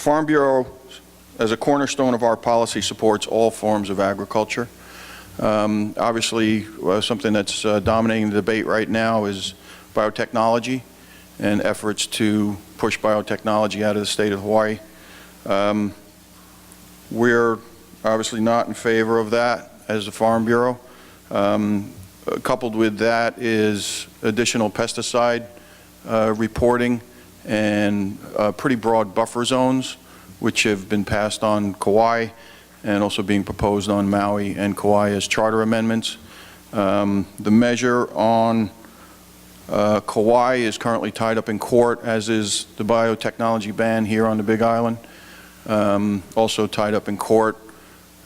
Farm Bureau, as a cornerstone of our policy, supports all forms of agriculture. Obviously, something that's dominating the debate right now is biotechnology and efforts to push biotechnology out of the state of Hawaii. We're obviously not in favor of that as the Farm Bureau. Coupled with that is additional pesticide reporting and pretty broad buffer zones, which have been passed on Kauai and also being proposed on Maui and Kauai as charter amendments. The measure on Kauai is currently tied up in court, as is the biotechnology ban here on the Big Island, also tied up in court.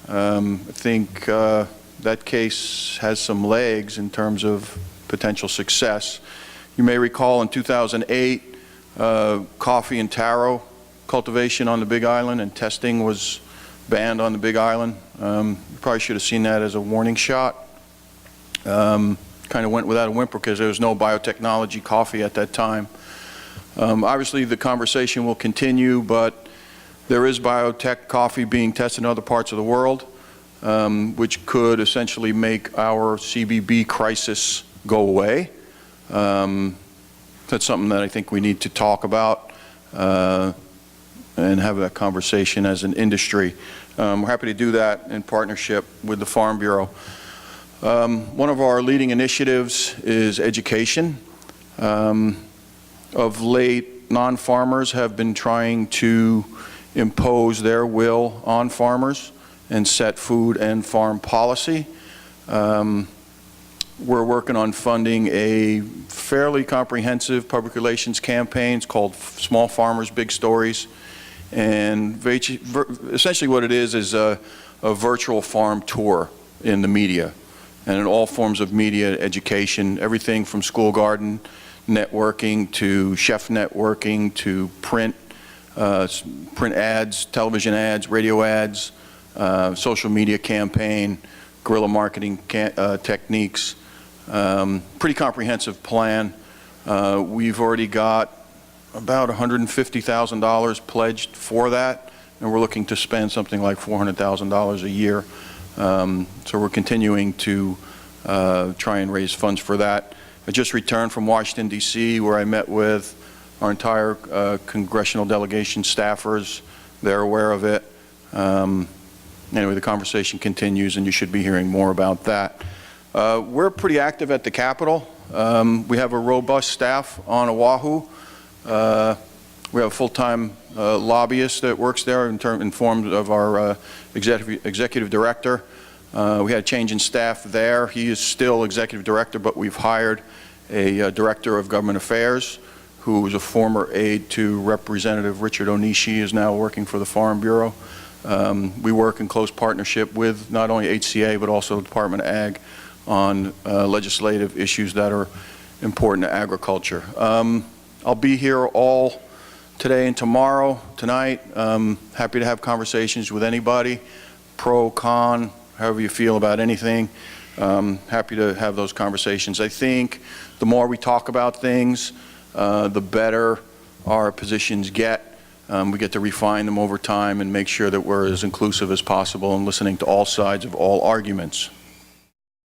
I think that case has some legs in terms of potential success. You may recall in 2008, coffee and taro cultivation on the Big Island and testing was banned on the Big Island. You probably should have seen that as a warning shot. Kind of went without a whimper because there was no biotechnology coffee at that time. Obviously the conversation will continue, but there is biotech coffee being tested in other parts of the world, which could essentially make our CBB crisis go away. That's something that I think we need to talk about and have that conversation as an industry. We're happy to do that in partnership with the Farm Bureau. One of our leading initiatives is education. Of late, non-farmers have been trying to impose their will on farmers and set food and farm policy. We're working on funding a fairly comprehensive public relations campaign. It's called Small Farmers, Big Stories. And essentially what it is a virtual farm tour in the media and in all forms of media education, everything from school garden networking to chef networking to print ads, television ads, radio ads, social media campaign, guerrilla marketing techniques. Pretty comprehensive plan. We've already got about $150,000 pledged for that, and we're looking to spend something like $400,000 a year. So we're continuing to try and raise funds for that. I just returned from Washington, D.C., where I met with our entire congressional delegation staffers. They're aware of it. Anyway, the conversation continues, and you should be hearing more about that. We're pretty active at the Capitol. We have a robust staff on Oahu. We have a full-time lobbyist that works there informed of our executive director. We had a change in staff there. He is still executive director, but we've hired a director of government affairs who was a former aide to Representative Richard Onishi, is now working for the Farm Bureau. We work in close partnership with not only HCA but also the Department of Ag on legislative issues that are important to agriculture. I'll be here all today and tomorrow, tonight. Happy to have conversations with anybody, pro, con, however you feel about anything. Happy to have those conversations. I think the more we talk about things, the better our positions get. We get to refine them over time and make sure that we're as inclusive as possible and listening to all sides of all arguments.